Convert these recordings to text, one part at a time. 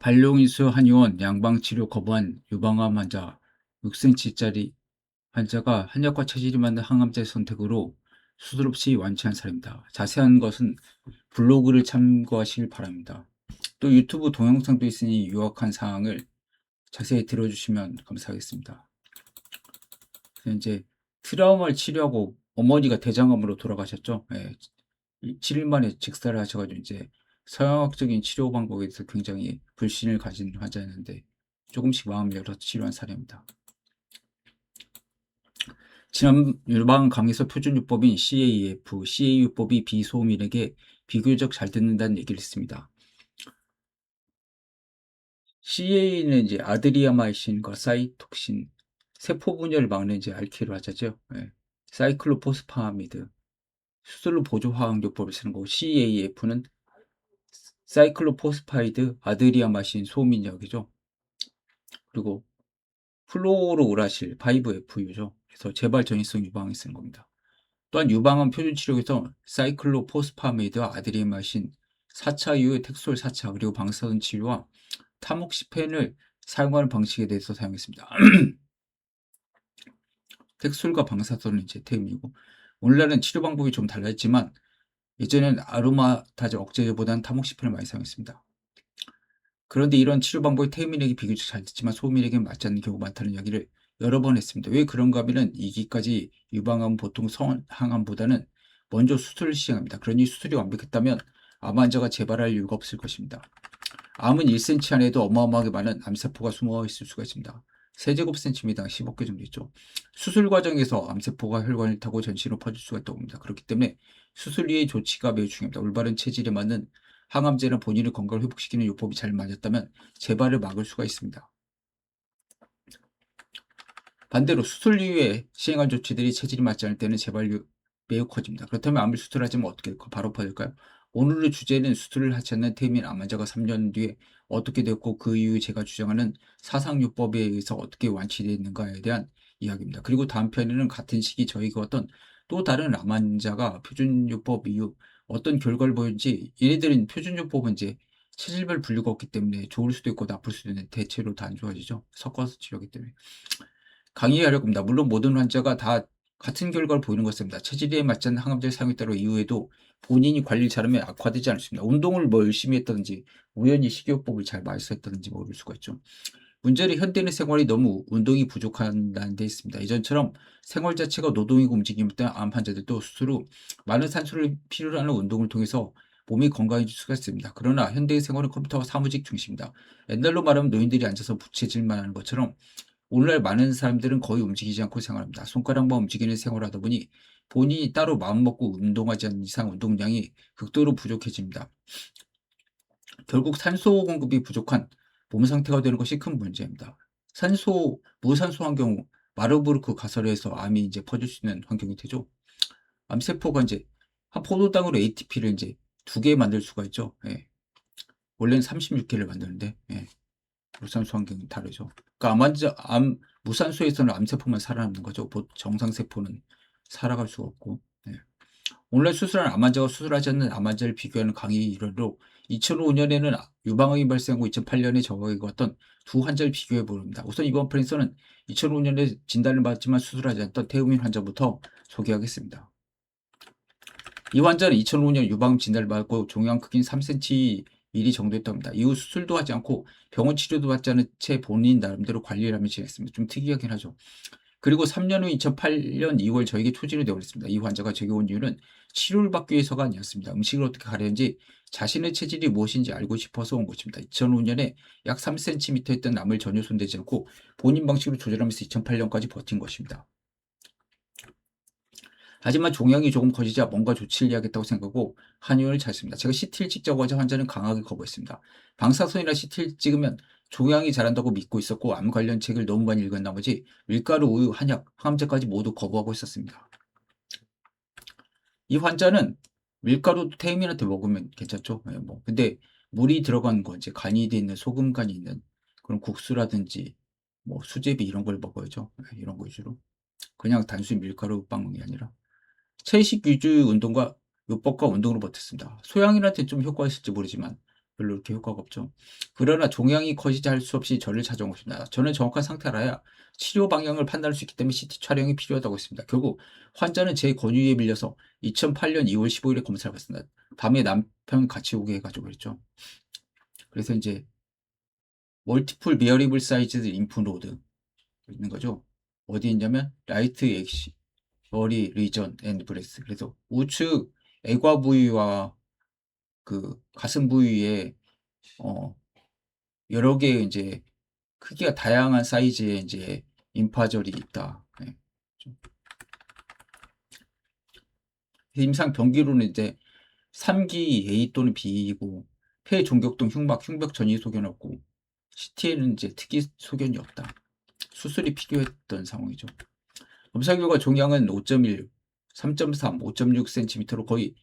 발룡인수 한의원 양방치료 거부한 유방암 환자 6cm짜리 환자가 한약과 체질이 맞는 항암제 선택으로 수술 없이 완치한 사례입니다. 자세한 것은 블로그를 참고하시길 바랍니다. 또 유튜브 동영상도 있으니 유익한 사항을 자세히 들어주시면 감사하겠습니다. 이제 트라우마를 치료하고 어머니가 대장암으로 돌아가셨죠. 7일 만에 직사를 하셔가지고 이제 서양학적인 치료 방법에 대해서 굉장히 불신을 가진 환자였는데 조금씩 마음을 열어서 치료한 사례입니다. 지난 유방 강에서 표준요법인 CAF, CAU법이 비소음인에게 비교적 잘 듣는다는 얘기를 했습니다. CA는 이제 아드리아마이신과 사이톡신, 세포 분열을 막는 이제 알키로 하자죠. 사이클로포스파미드, 수술로 보조 화학요법을 쓰는 거고, CAF는 사이클로포스파이드, 아드리아마신, 소음인약이죠. 그리고 플로로우라실, 5FU죠. 그래서 재발 전이성 유방에 쓰는 겁니다. 또한 유방암 표준 치료에서 사이클로포스파미드와 아드리아마신, 4차 이후의 텍솔 4차, 그리고 방사선 치료와 타목시펜을 사용하는 방식에 대해서 사용했습니다. 텍솔과 방사선은 이제 테임이고, 오늘날은 치료 방법이 좀 달라졌지만 예전엔 아로마타제 억제제보다는 타목시펜을 많이 사용했습니다. 그런데 이런 치료 방법이 태음인에게 비교적 잘 듣지만 소음인에게는 맞지 않는 경우가 많다는 이야기를 여러 번 했습니다. 왜 그런가 하면은 2기까지 유방암은 보통 성항암보다는 먼저 수술을 시행합니다. 그러니 수술이 완벽했다면 암 환자가 재발할 이유가 없을 것입니다. 암은 1cm 안에도 어마어마하게 많은 암세포가 숨어 있을 수가 있습니다. 세제곱센티미터당 15개 정도 있죠. 수술 과정에서 암세포가 혈관을 타고 전신으로 퍼질 수가 있다고 합니다. 그렇기 때문에 수술 이후의 조치가 매우 중요합니다. 올바른 체질에 맞는 항암제는 본인의 건강을 회복시키는 요법이 잘 맞았다면 재발을 막을 수가 있습니다. 반대로 수술 이후에 시행한 조치들이 체질이 맞지 않을 때는 재발이 매우 커집니다. 그렇다면 암을 수술하자면 어떻게 될까? 바로 퍼질까요? 오늘의 주제는 수술을 하지 않는 태민 암 환자가 3년 뒤에 어떻게 됐고 그 이후 제가 주장하는 사상요법에 의해서 어떻게 완치됐는가에 대한 이야기입니다. 그리고 다음 편에는 같은 시기 저희가 어떤 또 다른 암 환자가 표준요법 이후 어떤 결과를 보였는지, 얘네들은 표준요법은 이제 체질별 분류가 없기 때문에 좋을 수도 있고 나쁠 수도 있는데 대체로 다 안 좋아지죠. 섞어서 치료하기 때문에. 강의하려고 합니다. 물론 모든 환자가 다 같은 결과를 보이는 것입니다. 체질에 맞지 않는 항암제를 사용에 따라 이후에도 본인이 관리를 잘하면 악화되지 않습니다. 운동을 뭐 열심히 했다든지 우연히 식이요법을 잘 마스터했다든지 모를 수가 있죠. 문제는 현대인의 생활이 너무 운동이 부족한다는 데 있습니다. 이전처럼 생활 자체가 노동이고 움직임이 때문에 암 환자들도 스스로 많은 산소를 필요로 하는 운동을 통해서 몸이 건강해질 수가 있습니다. 그러나 현대의 생활은 컴퓨터와 사무직 중심입니다. 옛날로 말하면 노인들이 앉아서 부채질만 하는 것처럼 오늘날 많은 사람들은 거의 움직이지 않고 생활합니다. 손가락만 움직이는 생활을 하다 보니 본인이 따로 마음먹고 운동하지 않는 이상 운동량이 극도로 부족해집니다. 결국 산소 공급이 부족한 몸 상태가 되는 것이 큰 문제입니다. 무산소한 경우 마르부르크 가설에서 암이 이제 퍼질 수 있는 환경이 되죠. 암세포가 이제 한 포도당으로 ATP를 이제 2개 만들 수가 있죠. 원래는 36개를 만드는데, 무산소 환경이 다르죠. 그러니까 무산소에서는 암세포만 살아남는 거죠. 정상세포는 살아갈 수가 없고. 오늘 수술한 암 환자와 수술하지 않는 암 환자를 비교하는 강의 일환으로 2005년에는 유방암이 발생하고 2008년에 적어왔던 두 환자를 비교해 보렵니다. 우선 이번 편에서는 2005년에 진단을 받지만 수술하지 않던 태음인 환자부터 소개하겠습니다. 이 환자는 2005년 유방암 진단을 받고 종양 크기는 3cm 정도였다고 합니다. 이후 수술도 하지 않고 병원 치료도 받지 않은 채 본인 나름대로 관리를 하며 지냈습니다. 좀 특이하긴 하죠. 그리고 3년 후 2008년 2월 저에게 초진이 되어버렸습니다. 이 환자가 제게 온 이유는 치료를 받기 위해서가 아니었습니다. 음식을 어떻게 가려는지 자신의 체질이 무엇인지 알고 싶어서 온 것입니다. 2005년에 약 3cm였던 암을 전혀 손대지 않고 본인 방식으로 조절하면서 2008년까지 버틴 것입니다. 하지만 종양이 조금 커지자 뭔가 조치를 해야겠다고 생각하고 한의원을 찾았습니다. 제가 CT를 찍자고 하자 환자는 강하게 거부했습니다. 방사선이나 CT를 찍으면 종양이 자란다고 믿고 있었고 암 관련 책을 너무 많이 읽은 나머지 밀가루, 우유, 한약, 항암제까지 모두 거부하고 있었습니다. 이 환자는 밀가루도 태임인한테 먹으면 괜찮죠. 근데 물이 들어간 거, 이제 간이 돼 있는 소금 간이 있는 그런 국수라든지 뭐 수제비 이런 걸 먹어야죠. 이런 거 위주로. 그냥 단순히 밀가루 빵이 아니라. 채식 위주의 운동과 요법과 운동으로 버텼습니다. 소양인한테 좀 효과가 있을지 모르지만 별로 이렇게 효과가 없죠. 그러나 종양이 커지자 할 수 없이 저를 찾아온 것입니다. 저는 정확한 상태 알아야 치료 방향을 판단할 수 있기 때문에 CT 촬영이 필요하다고 했습니다. 결국 환자는 제 권유에 밀려서 2008년 2월 15일에 검사를 받습니다. 밤에 남편 같이 오게 해가지고 그랬죠. 그래서 이제 멀티플 베어리블 사이즈 인프 노드 있는 거죠. 어디 있냐면 라이트 엑시 머리 리전 앤드 브레스. 그래서 우측 애과 부위와 그 가슴 부위에 어 여러 개의 이제 크기가 다양한 사이즈의 이제 임파절이 있다. 예. 좀 임상 병기로는 이제 3기 A 또는 B이고 폐 종격동 흉벽 전이 소견 없고 CT에는 이제 특이 소견이 없다. 수술이 필요했던 상황이죠. 검사 결과 종양은 5.1, 3.3, 5.6 센티미터로 거의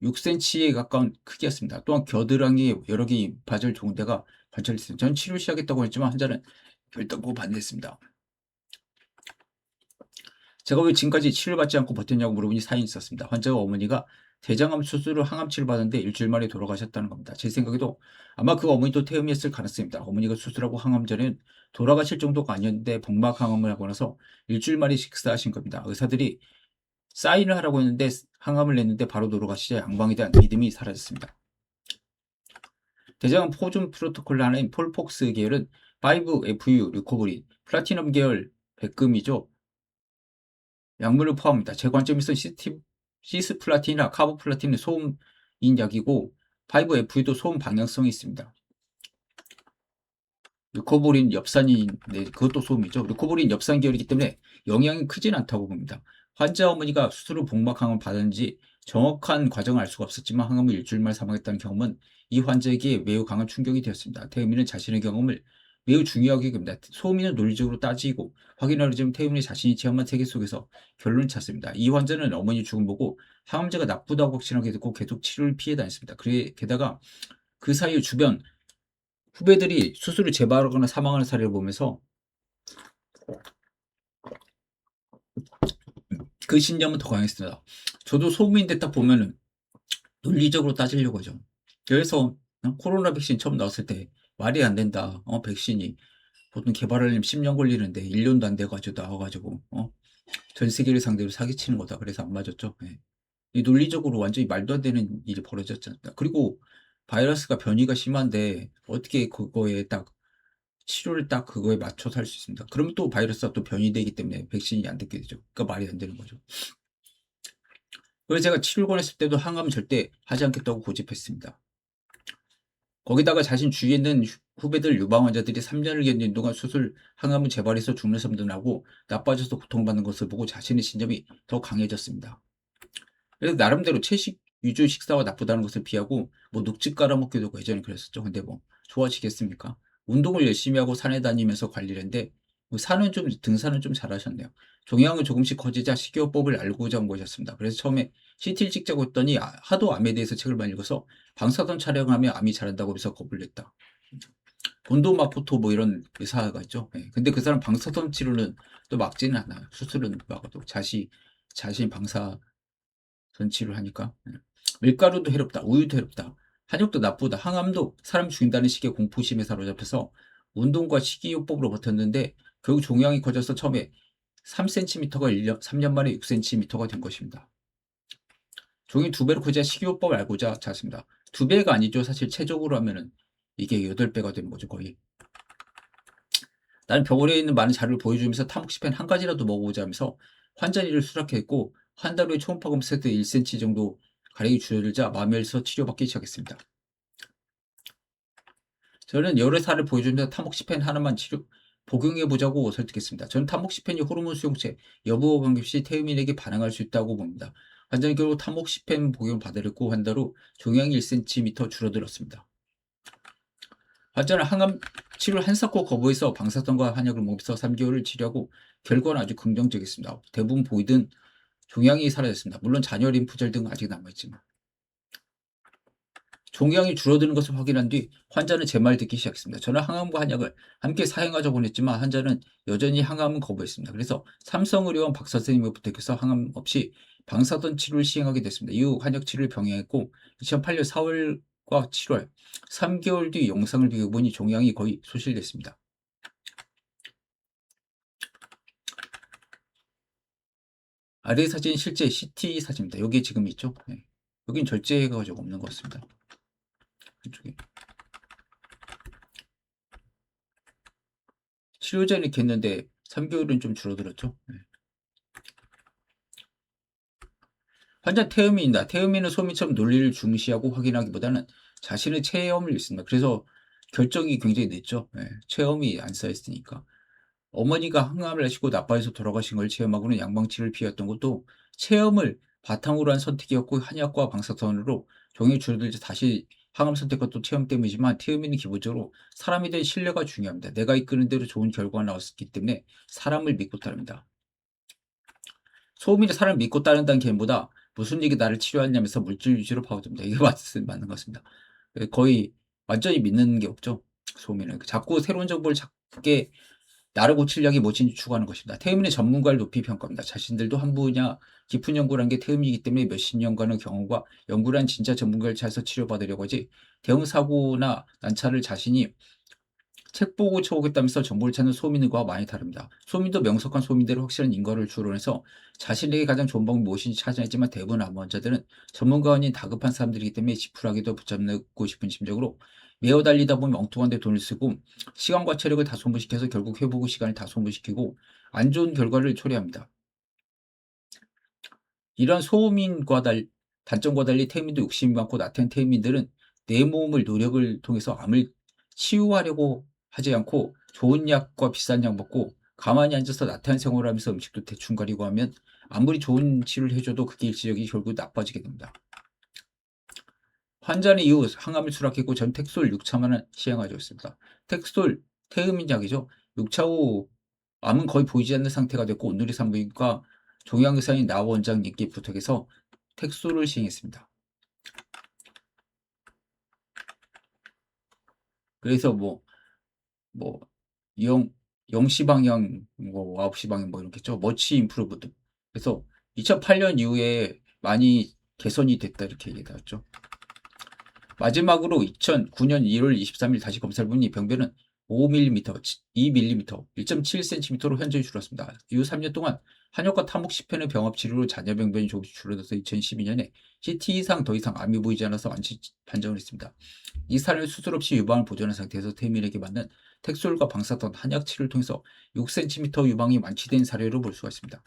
6cm에 가까운 크기였습니다. 또한 겨드랑이에 여러 개의 임파절 종대가 관찰됐습니다. 전 치료 시작했다고 했지만 환자는 결단코 반대했습니다. 제가 왜 지금까지 치료받지 않고 버텼냐고 물어보니 사연이 있었습니다. 환자와 어머니가 대장암 수술을 항암치를 받았는데 일주일 만에 돌아가셨다는 겁니다. 제 생각에도 아마 그 어머니도 태음이었을 가능성입니다. 어머니가 수술하고 항암 전엔 돌아가실 정도가 아니었는데 복막 항암을 하고 나서 일주일 만에 식사하신 겁니다. 의사들이 사인을 하라고 했는데 항암을 냈는데 바로 돌아가시자 양방에 대한 믿음이 사라졌습니다. 대장암 포준 프로토콜 하나인 폴폭스 계열은 5FU 류코브린, 플라티넘 계열 백금이죠. 약물을 포함합니다. 제 관점에서 시스플라틴이나 카보플라틴은 소음인 약이고 5FU도 소음 방향성이 있습니다. 류코보린 엽산인, 네, 그것도 소음이죠. 류코보린 엽산 계열이기 때문에 영향이 크진 않다고 봅니다. 환자 어머니가 수술 후 복막항암을 받았는지 정확한 과정을 알 수가 없었지만 항암 후 일주일 만에 사망했다는 경험은 이 환자에게 매우 강한 충격이 되었습니다. 태음인은 자신의 경험을 매우 중요하게 여깁니다. 소음인은 논리적으로 따지고 확인하려면 태음인이 자신이 체험한 세계 속에서 결론을 찾습니다. 이 환자는 어머니 죽음 보고 항암제가 나쁘다고 확신하게 됐고 계속 치료를 피해 다녔습니다. 게다가 그 사이에 주변 후배들이 수술을 재발하거나 사망하는 사례를 보면서 그 신념은 더 강했습니다. 저도 소음인데 딱 보면은 논리적으로 따지려고 하죠. 그래서 코로나 백신 처음 나왔을 때 말이 안 된다. 백신이 보통 개발하려면 10년 걸리는데 1년도 안 돼가지고 나와가지고 전 세계를 상대로 사기치는 거다. 그래서 안 맞았죠. 예. 이 논리적으로 완전히 말도 안 되는 일이 벌어졌잖아요. 그리고 바이러스가 변이가 심한데 어떻게 그거에 딱 치료를 딱 그거에 맞춰서 할 수 있습니다. 그러면 또 바이러스가 또 변이되기 때문에 백신이 안 듣게 되죠. 그러니까 말이 안 되는 거죠. 그래서 제가 치료를 권했을 때도 항암 절대 하지 않겠다고 고집했습니다. 거기다가 자신 주위에 있는 후배들 유방 환자들이 3년을 견딘 동안 수술 항암을 재발해서 죽는 사람도 나고 나빠져서 고통받는 것을 보고 자신의 신념이 더 강해졌습니다. 그래서 나름대로 채식 위주 식사가 나쁘다는 것을 피하고 뭐 눅집 깔아먹기도 하고 예전에 그랬었죠. 근데 뭐 좋아지겠습니까? 운동을 열심히 하고 산에 다니면서 관리를 했는데 뭐 산은 좀 등산은 좀 잘하셨네요. 종양은 조금씩 커지자 식이요법을 알고자 한 것이었습니다. 그래서 처음에 CT를 찍자고 했더니 하도 암에 대해서 책을 많이 읽어서 방사선 촬영하면 암이 자란다고 해서 겁을 냈다. 본도 마포토 뭐 이런 의사가 있죠. 예. 근데 그 사람 방사선 치료는 또 막지는 않아요. 수술은 막아도 자신 방사 전치를 하니까. 밀가루도 해롭다. 우유도 해롭다. 한약도 나쁘다. 항암도 사람 죽인다는 식의 공포심에 사로잡혀서 운동과 식이요법으로 버텼는데 결국 종양이 커져서 처음에 3cm가 3년 만에 6cm가 된 것입니다. 종이 2배로 커져야 식이요법을 알고자 잤습니다. 2배가 아니죠. 사실 최적으로 하면은 이게 8배가 되는 거죠. 거의. 나는 병원에 있는 많은 자료를 보여주면서 타모xifen 한 가지라도 먹어보자면서 환자리를 수락했고 한 달 후에 초음파 검사 때 1cm 정도 가량이 줄어들자 마음에서 치료받기 시작했습니다. 저는 여러 사례를 보여주면서 타모xifen 하나만 복용해보자고 설득했습니다. 저는 타모xifen이 호르몬 수용체, 여부와 관계없이 태음인에게 반응할 수 있다고 봅니다. 환자는 결국 타모xifen 복용을 받아들였고 한 달 후 종양이 1cm 줄어들었습니다. 환자는 항암 치료를 한사코 거부해서 방사선과 한약을 먹으면서 3개월을 치료하고 결과는 아주 긍정적이었습니다. 대부분 보이던 종양이 사라졌습니다. 물론 잔여 림프절 등은 아직 남아있지만. 종양이 줄어드는 것을 확인한 뒤 환자는 제 말 듣기 시작했습니다. 저는 항암과 한약을 함께 사용하자고 했지만 환자는 여전히 항암은 거부했습니다. 그래서 삼성의료원 박 선생님을 부탁해서 항암 없이 방사선 치료를 시행하게 됐습니다. 이후 한약 치료를 병행했고 2008년 4월 7월 3개월 뒤 영상을 비교해보니 종양이 거의 소실됐습니다. 아래 사진 실제 CT 사진입니다. 여기에 지금 있죠? 네. 여긴 절제해가지고 없는 것 같습니다. 이쪽에. 치료제는 이렇게 했는데 3개월은 좀 줄어들었죠? 네. 환자 태음인이다. 태음인은 소민처럼 논리를 중시하고 확인하기보다는 자신의 체험을 읽습니다. 그래서 결정이 굉장히 늦죠. 네. 체험이 안 쌓였으니까. 어머니가 항암을 하시고 나빠져서 돌아가신 걸 체험하고는 양방치를 피했던 것도 체험을 바탕으로 한 선택이었고 한약과 방사선으로 종이 줄어들자 다시 항암 선택과 또 체험 때문이지만 태음인은 기본적으로 사람에 대한 신뢰가 중요합니다. 내가 이끄는 대로 좋은 결과가 나왔기 때문에 사람을 믿고 따릅니다. 소음인이 사람을 믿고 따른다는 개념보다 무슨 얘기 나를 치료하냐면서 물질 위주로 파고듭니다. 이게 맞는 것 같습니다. 거의 완전히 믿는 게 없죠. 소음인은 자꾸 새로운 정보를 찾게 나를 고치려기 뭐든지 추구하는 것입니다. 태음인의 전문가를 높이 평가합니다. 자신들도 한 분야 깊은 연구를 한 게 태음이기 때문에 몇십 년간의 경험과 연구를 한 진짜 전문가를 찾아서 치료받으려고 하지 대형 사고나 난차를 자신이 책 보고 쳐오겠다면서 정보를 찾는 소민과 많이 다릅니다. 소민도 명석한 소민대로 확실한 인과를 추론해서 자신에게 가장 좋은 방법이 무엇인지 찾아냈지만 대부분 암환자들은 전문가가 아닌 다급한 사람들이기 때문에 지푸라기도 붙잡고 싶은 심적으로 매어 달리다 보면 엉뚱한 데 돈을 쓰고 시간과 체력을 다 소모시켜서 결국 회복 시간을 다 소모시키고 안 좋은 결과를 초래합니다. 이런 단점과 달리 태민도 욕심이 많고 나태한 태민들은 내 몸을 노력을 통해서 암을 치유하려고 하지 않고 좋은 약과 비싼 약 먹고 가만히 앉아서 나태한 생활을 하면서 음식도 대충 가리고 하면 아무리 좋은 치료를 해줘도 그게 일시적이 결국 나빠지게 됩니다. 환자는 이후 항암을 수락했고 전 텍솔 6차만을 시행하고 있습니다. 텍솔 태음인약이죠. 6차 후 암은 거의 보이지 않는 상태가 됐고 오늘의 산부인과 종양의사인 나 원장님께 부탁해서 텍솔을 시행했습니다. 그래서 뭐 0시 방향, 9시 방향 이렇겠죠. 머치 임프루브드. 그래서 2008년 이후에 많이 개선이 됐다 이렇게 얘기 나왔죠. 마지막으로 2009년 1월 23일 다시 검사를 보니 병변은 5mm, 2mm, 1.7cm로 현저히 줄었습니다. 이후 3년 동안 한약과 타목 10회의 병합 치료로 자녀 병변이 조금씩 줄어들어서 2012년에 CT 이상 더 이상 암이 보이지 않아서 완치 판정을 했습니다. 이 사람을 수술 없이 유방을 보존한 상태에서 태민에게 맞는 텍솔과 방사선 한약 치료를 통해서 6cm 유방이 완치된 사례로 볼 수가 있습니다.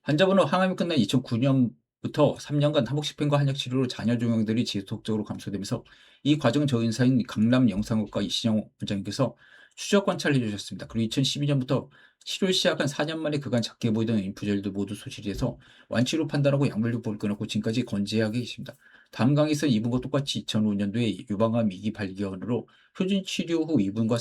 환자분은 항암이 끝난 2009년부터 3년간 한복식펜과 한약 치료로 잔여 종양들이 지속적으로 감소되면서 이 과정 저인사인 강남 영상학과 이신영 원장님께서 추적 관찰을 해주셨습니다. 그리고 2012년부터 치료를 시작한 4년 만에 그간 작게 보이던 인프젤도 모두 소실해서 완치로 판단하고 약물요법을 끊었고 지금까지 건재하게 계십니다. 다음 강의에서 이분과 똑같이 2005년도에 유방암 2기 발견으로 표준 치료 후 이분과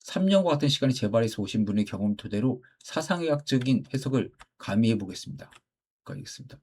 3년과 같은 시간이 재발해서 오신 분의 경험 토대로 사상의학적인 해석을 가미해 보겠습니다. 여기까지 하겠습니다.